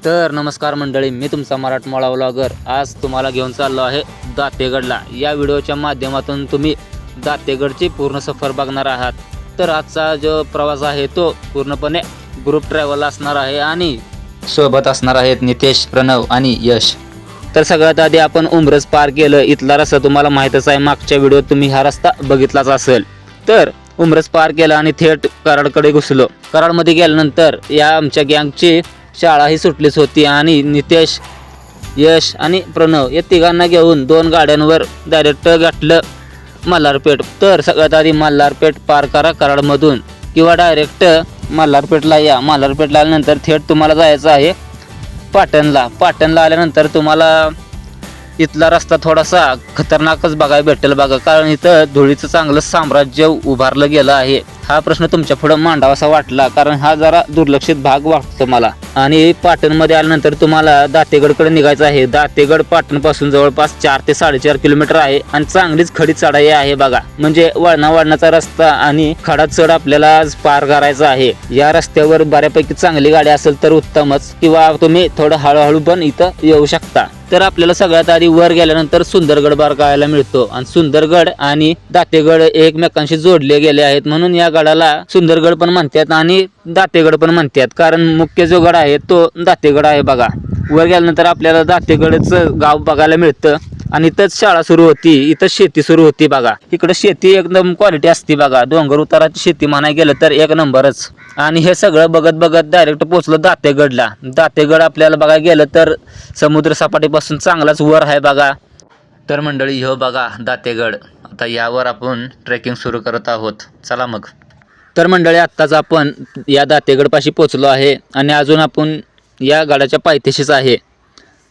तर नमस्कार मंडळी, मी तुमचा मराठमोळा व्लॉगर आज तुम्हाला घेऊन चाललो आहे दातेगडला। या व्हिडिओच्या माध्यमातून तुम्ही दातेगडची पूर्ण सफर बघणार आहात। तर आजचा जो प्रवास आहे तो पूर्णपणे ग्रुप ट्रॅव्हल असणार आहे आणि सोबत असणार आहेत नितेश, प्रणव आणि यश। तर सगळ्यात आधी आपण उमरस पार केलं। इथला रस्ता तुम्हाला माहीतच आहे, मागच्या व्हिडिओत तुम्ही हा रस्ता बघितलाच असेल। तर उमरस पार केला आणि थेट कराडकडे घुसलो। कराडमध्ये गेल्यानंतर या आमच्या गँगची शाळा ही सुटलीच होती आणि नितेश, यश आणि प्रणव या तिघांना घेऊन 2 गाड्यांवर डायरेक्ट गाठलं मल्हारपेठ। तर सगळ्यात आधी मल्हारपेठ पार करा कराडमधून किंवा डायरेक्ट मल्हारपेठला या। मल्हारपेठला आल्यानंतर थेट तुम्हाला जायचं आहे पाटणला। पाटणला आल्यानंतर तुम्हाला इथला रस्ता थोडासा खतरनाकच बघायला भेटेल बघा, कारण इथं धुळीचं चांगलं साम्राज्य उभारलं गेलं आहे। हा प्रश्न तुमच्या पुढे मांडावासा वाटला, कारण हा जरा दुर्लक्षित भाग वाटतो मला। आणि पाटणमध्ये आल्यानंतर तुम्हाला दातेगडकडे निघायचं आहे। दातेगड पाटणपासून जवळपास 4 ते 4.5 किलोमीटर आहे आणि चांगलीच खडी चढाई आहे बघा, म्हणजे वळणाचा रस्ता आणि खडा चढ आपल्याला आज पार करायचा आहे। या रस्त्यावर बऱ्यापैकी चांगली गाडी असेल तर उत्तमच, किंवा तुम्ही थोडं हळूहळू पण इथं येऊ शकता। तर आपल्याला सगळ्यात आधी वर गेल्यानंतर सुंदरगड बघायला मिळतो आणि सुंदरगड आणि दातेगड एकमेकांशी जोडले गेले आहेत, म्हणून या गडाला सुंदरगड पण म्हणतात आणि दातेगड पण म्हणतात, कारण मुख्य जो गड आहे तो दातेगड आहे बघा। वर गेल्यानंतर आपल्याला दातेगडचं गाव बघायला मिळतं आणि इथंच शाळा सुरू होती, इथं शेती सुरू होती बघा। इकडे शेती एकदम क्वालिटी असते बघा, डोंगर उताराची शेती म्हणाय गेलं तर एक नंबरच। आणि हे सगळं बघत बघत डायरेक्ट पोहोचलो दातेगडला। दातेगड आपल्याला बघायला गेलं तर समुद्र सपाटीपासून चांगलाच वर आहे बघा। तर मंडळी हो बघा दातेगड, आता यावर आपण ट्रेकिंग सुरू करत आहोत, चला मग। तर मंडळी आत्ताच आपण या दातेगडपाशी पोहोचलो आहे आणि अजून आपण या गडाच्या पायथ्याशीच आहे।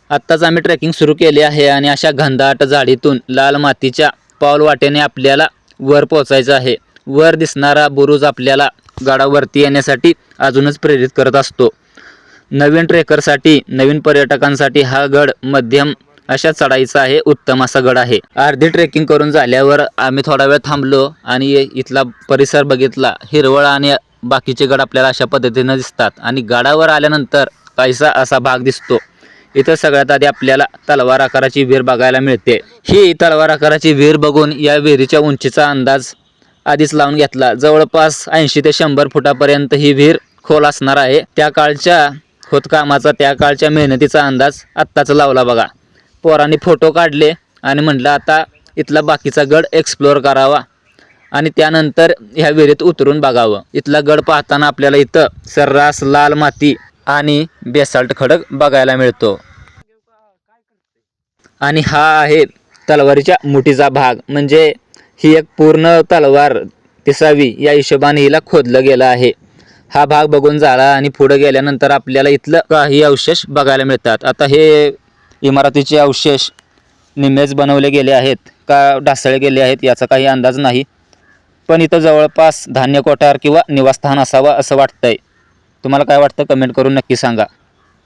आत्ताच आम्ही ट्रेकिंग सुरू केली आहे आणि अशा घनदाट झाडीतून लाल मातीच्या पाऊलवाटेने आपल्याला वर पोहोचायचं आहे। वर दिसणारा बुरुज आपल्याला गडावरती येण्यासाठी अजूनच प्रेरित करत असतो। नवीन ट्रेकरसाठी, नवीन पर्यटकांसाठी हा गड मध्यम अशा चढाईचा आहे, उत्तम असा गड आहे। अर्धी ट्रेकिंग करून झाल्यावर आम्ही थोडा वेळ थांबलो आणि इथला परिसर बघितला। हिरवळ आणि बाकीचे गड आपल्याला अशा पद्धतीने दिसतात आणि गडावर आल्यानंतर काहीसा असा भाग दिसतो। इथं सगळ्यात आधी आपल्याला तलवार आकाराची विहीर बघायला मिळते। ही तलवार आकाराची विहीर बघून या विहिरीच्या उंचीचा अंदाज आधीच लावून घेतला। जवळपास 80 ते 100 फुटापर्यंत ही विहीर खोल असणार आहे। त्या काळच्या खोदकामाचा, त्या काळच्या मेहनतीचा अंदाज आत्ताच लावला बघा। पोरांनी फोटो काढले आणि म्हटलं आता इथला बाकीचा गड एक्सप्लोअर करावा आणि त्यानंतर ह्या विहिरीत उतरून बघावं। इथला गड पाहताना आपल्याला इथं सर्रास लाल माती आणि बेसाल्ट खडक बघायला मिळतो आणि हा आहे तलवारीच्या मुठीचा भाग, म्हणजे ही एक पूर्ण तलवार दिसावी या हिशोबाने हिला खोदलं गेलं आहे। हा भाग बघून झाला आणि पुढे गेल्यानंतर आपल्याला इथलं काही अवशेष बघायला मिळतात। आता हे इमारतीचे अवशेष निम्मेच बनवले गेले आहेत का ढासळले गेले आहेत याचा काही अंदाज नाही, पण इथं जवळपास धान्य कोठार किंवा निवासस्थान असावा असं वाटतंय। तुम्हाला काय वाटतं कमेंट करून नक्की सांगा।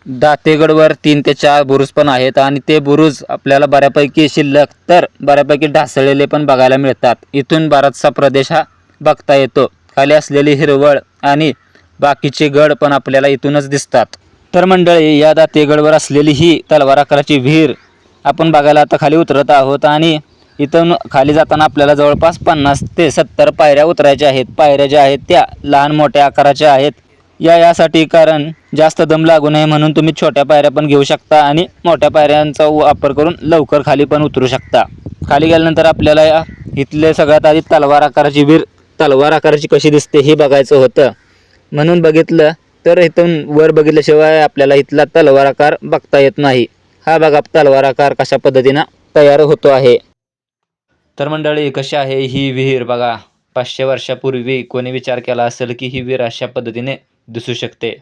दातेगडवर 3 ते 4 बुरुज पण आहेत आणि ते बुरुज आपल्याला बऱ्यापैकी शिल्लक तर बऱ्यापैकी ढासळलेले पण बघायला मिळतात। इथून बराचसा प्रदेश हा बघता येतो। खाली असलेली हिरवळ आणि बाकीचे गड पण आपल्याला इथूनच दिसतात। तर मंडळी या दातेगडवर असलेली ही तलवार आकाराची विहीर आपण बघायला आता खाली उतरत आहोत आणि इथून खाली जाताना आपल्याला जवळपास 50 ते 70 पायऱ्या उतरायच्या आहेत। पायऱ्या ज्या आहेत त्या लहान मोठ्या आकाराच्या आहेत। यासाठी कारण जास्त दम लागू नये म्हणून तुम्ही छोट्या पायऱ्या पण घेऊ शकता आणि मोठ्या पायऱ्यांचा वापर करून लवकर खाली पण उतरू शकता। खाली गेल्यानंतर आपल्याला इथले सगळ्यात आधी तलवार आकाराची विहीर तलवार आकाराची कशी दिसते हे बघायचं होतं, म्हणून बघितलं। तर इथून वर बघितल्याशिवाय आपल्याला इथला तलवार आकार बघता येत नाही। हा बघा तलवार आकार कशा पद्धतीनं तयार होतो आहे। तर मंडळी कशी आहे ही विहीर बघा। 500 वर्षापूर्वी कोणी विचार केला असेल की ही विहीर अशा पद्धतीने दिसू शकते।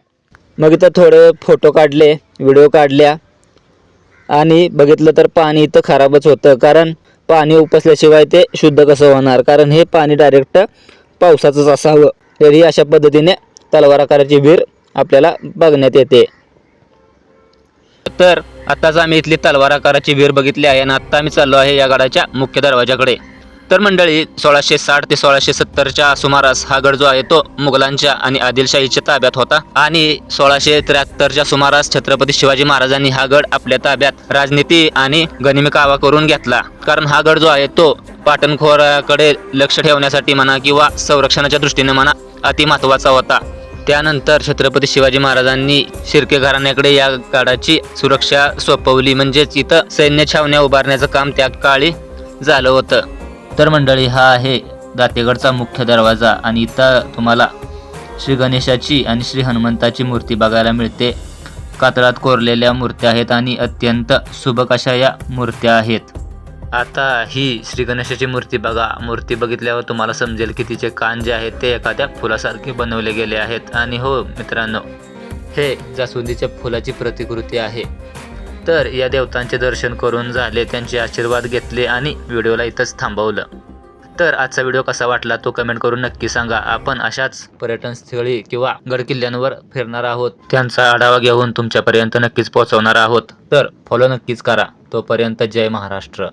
मग इथं थोडे फोटो काढले, व्हिडिओ काढल्या आणि बघितलं तर पाणी इथं खराबच होतं, कारण पाणी उपसल्याशिवाय ते शुद्ध कसं होणार, कारण हे पाणी डायरेक्ट पावसाचंच असावं। तरी अशा पद्धतीने तलवार आकाराची विहीर आपल्याला बघण्यात येते। तर आताच आम्ही इथली तलवार आकाराची विहीर बघितली आहे आणि आता आम्ही चाललो आहे या गडाच्या मुख्य दरवाजाकडे। तर मंडळी 1660 ते 1670च्या सुमारास हा गड जो आहे तो मुघलांच्या आणि आदिलशाहीच्या ताब्यात होता आणि 1673च्या सुमारास छत्रपती शिवाजी महाराजांनी हा गड आपल्या ताब्यात राजनीती आणि गनिमी कावा करून घेतला. कारण हा गड जो आहे तो पाटणखोराकडे लक्ष ठेवण्यासाठी म्हणा किंवा संरक्षणाच्या दृष्टीने म्हणा अति महत्त्वाचा होता. त्यानंतर छत्रपती शिवाजी महाराजांनी शिर्के घराण्याकडे या गडाची सुरक्षा सोपवली, म्हणजेच इथं सैन्य छावण्या उभारण्याचं काम त्या काळी झालं होतं. तर मंडळी हा आहे दातेगडचा मुख्य दरवाजा आणि इथं तुम्हाला श्री गणेशाची आणि श्री हनुमंताची मूर्ती बघायला मिळते. कातळात कोरलेल्या मूर्त्या आहेत आणि अत्यंत सुबक अशा या मूर्त्या आहेत. आता ही श्री गणेशाची मूर्ती बघा. मूर्ती बघितल्यावर तुम्हाला समजेल की तिचे कान जे आहेत ते एखाद्या फुलासारखे बनवले गेले आहेत. आणि हो मित्रांनो, हे जास्वंदीच्या फुलाची प्रतिकृती आहे. तर या देवतांचे दर्शन करून झाले, त्यांचे आशीर्वाद घेतले आणि व्हिडिओला इथंच थांबवलं. तर आजचा व्हिडिओ कसा वाटला तो कमेंट करून नक्की सांगा. आपण अशाच पर्यटन स्थळी किंवा गडकिल्ल्यांवर फिरणार आहोत, त्यांचा आढावा घेऊन तुमच्यापर्यंत नक्कीच पोहोचवणार आहोत. तर फॉलो नक्कीच करा. तोपर्यंत जय महाराष्ट्र.